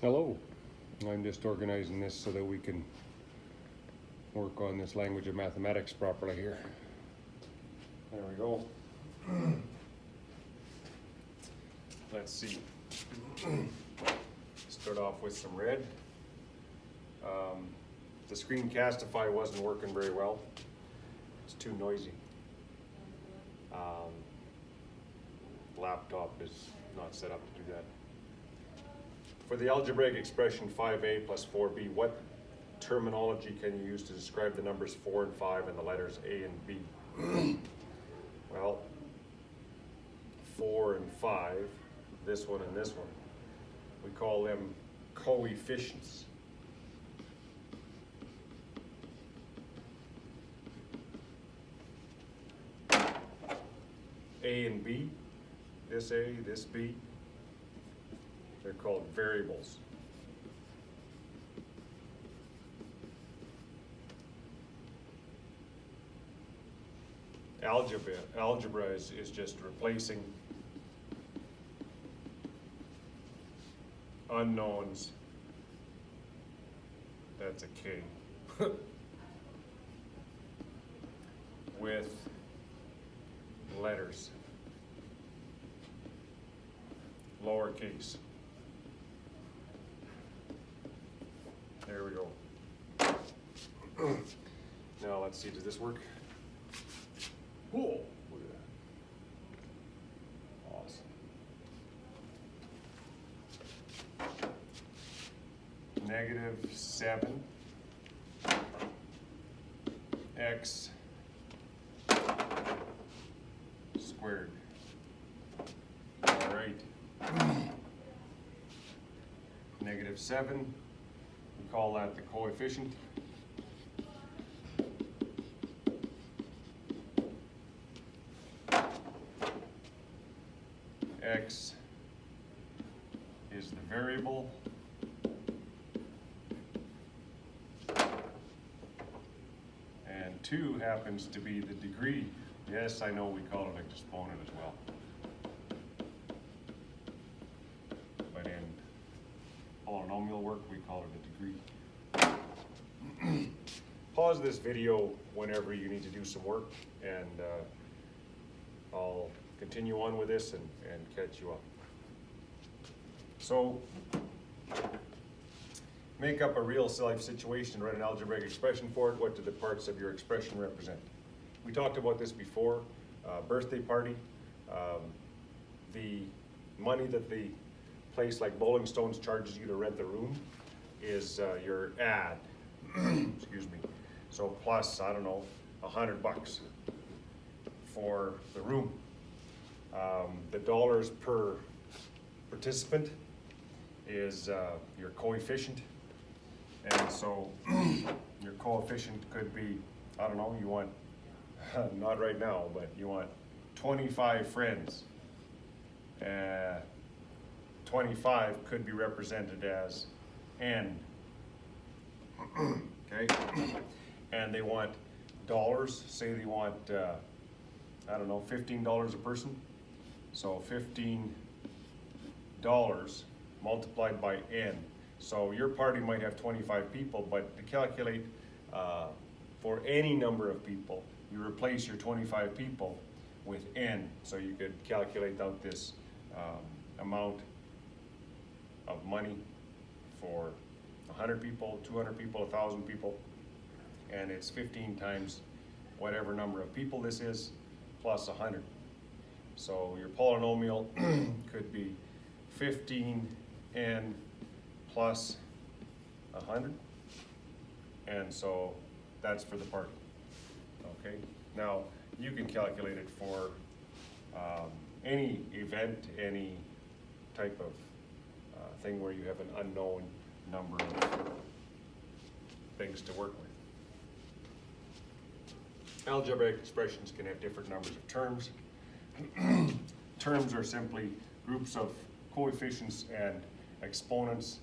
Hello, I'm just organizing this so that we can work on this language of mathematics properly here. There we go. Let's see. Start off with some red. The Screencastify wasn't working very well. It's too noisy. Laptop is not set up to do that. For the algebraic expression 5a plus 4b, what terminology can you use to describe the numbers 4 and 5 and the letters A and B? Well, 4 and 5, this one and this one, we call them coefficients. A and B, this A, this B, they're called variables. Algebra is just replacing unknowns, that's a K, with letters, lowercase. There we go. Now let's see, does this work? Cool. Look at that. Awesome. Negative 7 x squared. All right. Negative 7, we call that the coefficient. X is the variable. And 2 happens to be the degree. Yes, I know we call it an exponent as well. But in polynomial work, we call it a degree. Pause this video whenever you need to do some work, and I'll continue on with this and catch you up. So, make up a real life situation, write an algebraic expression for it. What do the parts of your expression represent? We talked about this before. Birthday party. The money that the place like Bowling Stones charges you to rent the room is your ad. Excuse me. So plus, I don't know, $100 for the room. The dollars per participant is your coefficient. And so your coefficient could be, I don't know, you want, not right now, but you want 25 friends. 25 could be represented as N. Okay? And they want dollars, say they want, I don't know, $15 a person. So $15 multiplied by N. So your party might have 25 people, but to calculate for any number of people, you replace your 25 people with N. So you could calculate out this amount of money for 100 people, 200 people, 1,000 people, and it's 15 times whatever number of people this is, plus 100. So your polynomial could be 15n plus 100, and so that's for the party. Okay, now you can calculate it for any event, any type of thing where you have an unknown number of things to work with. Algebraic expressions can have different numbers of terms. Terms are simply groups of coefficients and exponents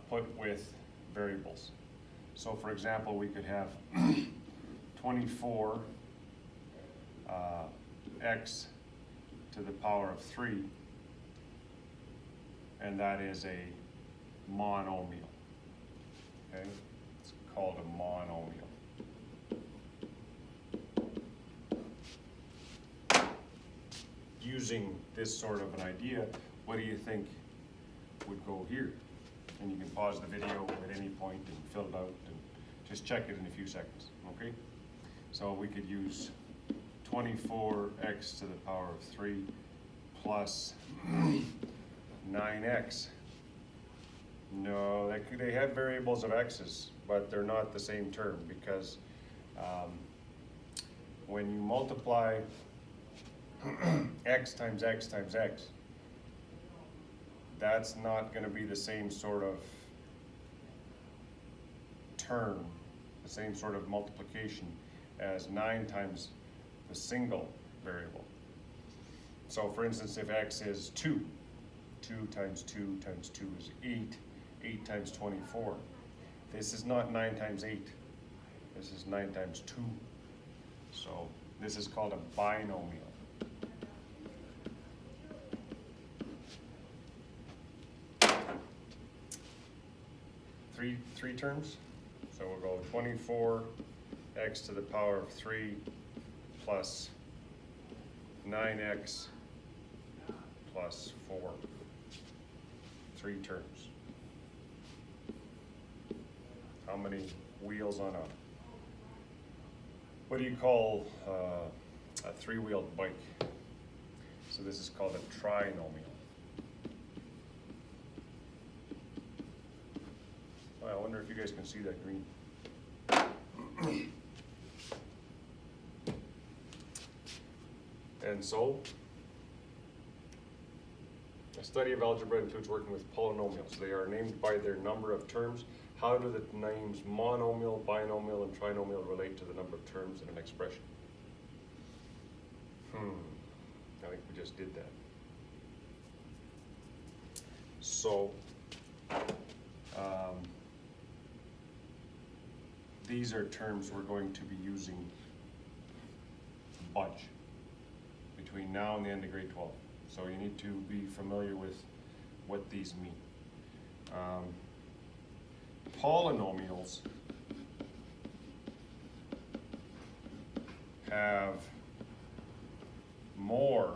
put with variables. So for example, we could have 24 x to the power of 3, and that is a monomial. Okay, it's called a monomial. Using this sort of an idea, what do you think would go here? And you can pause the video at any point and fill it out and just check it in a few seconds, okay? So we could use 24x to the power of 3 plus 9x. No, they have variables of x's, but they're not the same term because when you multiply x times x times x, that's not going to be the same sort of term, the same sort of multiplication as 9 times the single variable. So for instance, if x is 2, 2 times 2 times 2 is 8, 8 times 24. This is not 9 times 8, this is 9 times 2. So this is called a binomial. Three terms. So we'll go 24x to the power of 3 plus 9x plus 4. 3 terms. How many wheels on a, what do you call a 3-wheeled bike? So this is called a trinomial. I wonder if you guys can see that green. And so, a study of algebra includes working with polynomials. They are named by their number of terms. How do the names monomial, binomial, and trinomial relate to the number of terms in an expression? I think we just did that. So, these are terms we're going to be using a bunch between now and the end of grade 12. So you need to be familiar with what these mean. Polynomials have more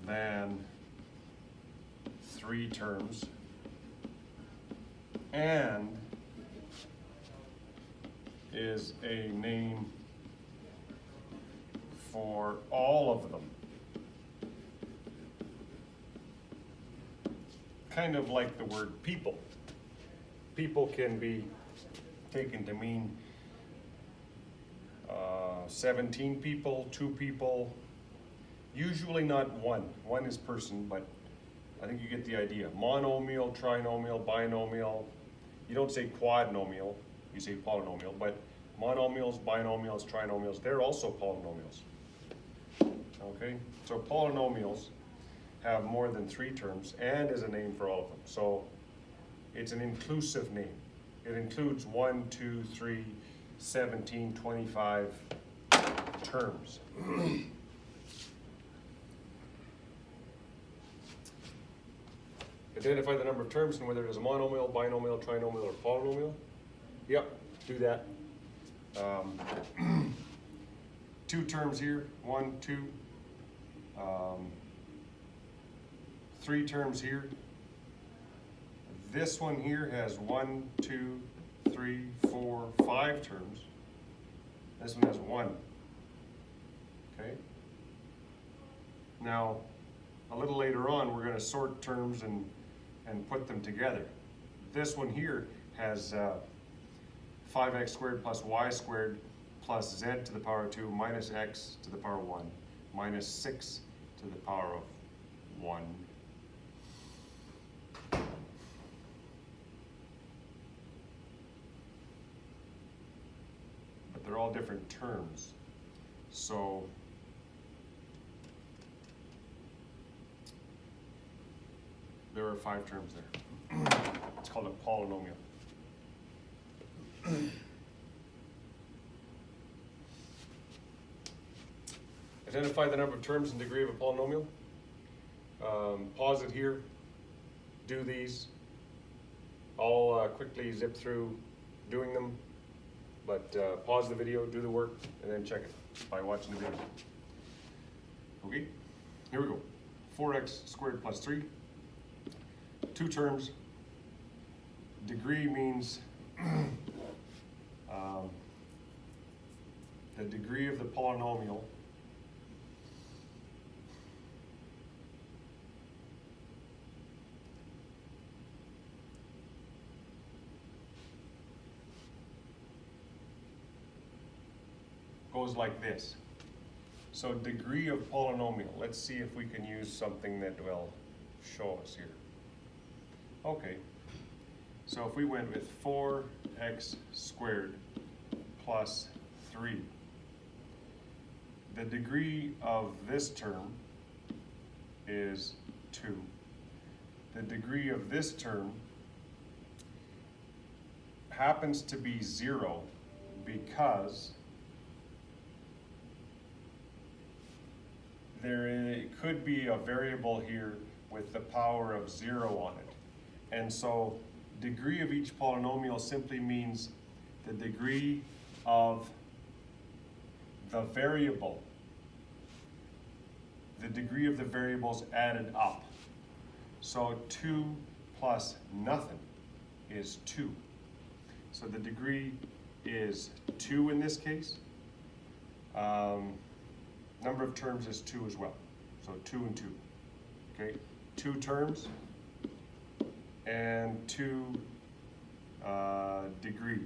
than 3 terms and is a name for all of them. Kind of like the word people. People can be taken to mean 17 people, 2 people, usually not one. One is person, but I think you get the idea. Monomial, trinomial, binomial. You don't say quadnomial, you say polynomial, but monomials, binomials, trinomials, they're also polynomials. Okay, so polynomials have more than 3 terms and is a name for all of them. So it's an inclusive name. It includes 1, 2, 3, 17, 25 terms. Identify the number of terms and whether it is a monomial, binomial, trinomial, or polynomial. Yep, do that. 2 terms here, 1, 2. 3 terms here. This one here has 1, 2, 3, 4, 5 terms. This one has 1. Okay? Now, a little later on, we're going to sort terms and put them together. This one here has 5x squared plus y squared plus z to the power of 2 minus x to the power of 1 minus 6 to the power of 1. But they're all different terms. So there are 5 terms there. It's called a polynomial. Identify the number of terms and degree of a polynomial. Pause it here do these. I'll quickly zip through doing them, but pause the video, do the work, and then check it by watching the video. Okay, here we go. 4x squared plus 3. Two terms. Degree means the degree of the polynomial goes like this. So degree of polynomial, let's see if we can use something that will show us here. Okay, so if we went with 4x squared plus 3, the degree of this term is 2. The degree of this term happens to be 0 because there could be a variable here with the power of 0 on it. And so degree of each polynomial simply means the degree of the variable, the degree of the variables added up. So 2 plus nothing is 2. So the degree is 2 in this case. Number of terms is 2 as well. So 2 and 2. Okay, 2 terms and 2 degree.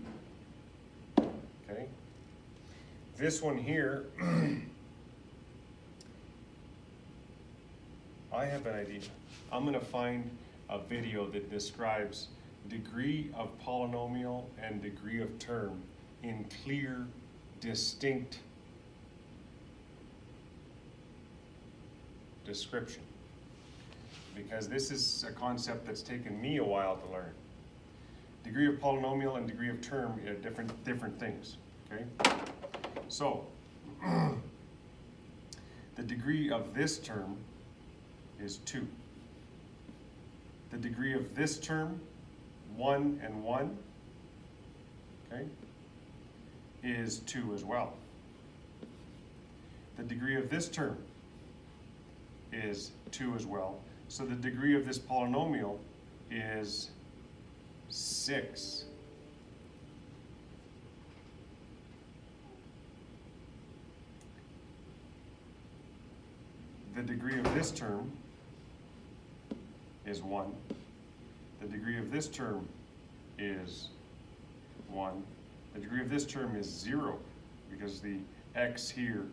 Okay, this one here, I have an idea. I'm going to find a video that describes degree of polynomial and degree of term in clear, distinct description, because this is a concept that's taken me a while to learn. Degree of polynomial and degree of term are different things. Okay, so the degree of this term is 2. The degree of this term, 1 and 1, okay, is 2 as well. The degree of this term is 2 as well. So the degree of this polynomial is 6. The degree of this term is 1. The degree of this term is 1. The degree of this term is 0, because the x here,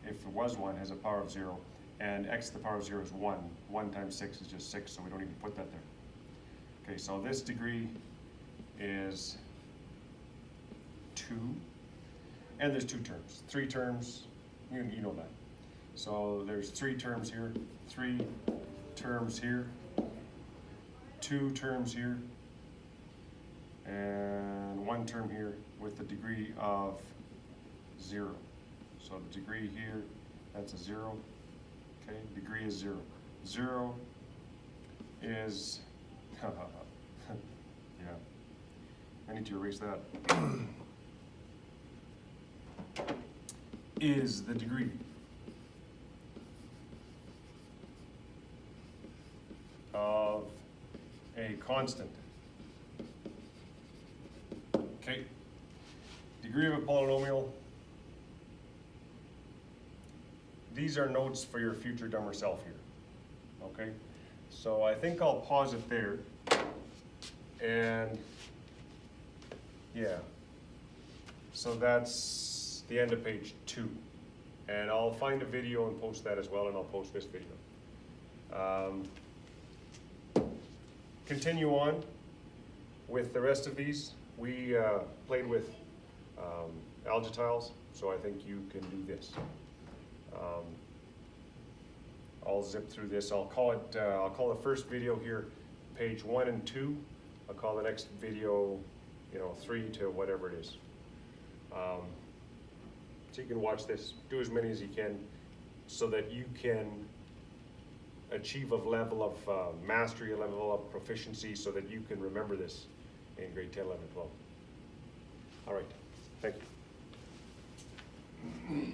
if it was 1, has a power of 0, and x to the power of 0 is 1. 1 times 6 is just 6, so we don't even put that there. Okay, so this degree is 2, and there's 2 terms. 3 terms, you know that. So there's 3 terms here, 3 terms here, 2 terms here, and 1 term here with the degree of 0. So the degree here, that's a 0. Okay, degree is 0. 0 is, yeah, I need to erase that, is the degree of a constant. Okay, degree of a polynomial. These are notes for your future dumber self here, okay? So I think I'll pause it there, and yeah. So that's the end of page 2. And I'll find a video and post that as well, and I'll post this video. Continue on with the rest of these. We played with algae tiles, so I think you can do this. I'll zip through this. I'll call the first video here page 1 and 2. I'll call the next video, 3 to whatever it is. So you can watch this, do as many as you can, so that you can achieve a level of mastery, a level of proficiency, so that you can remember this in grade 10, 11, 12. All right, thank you.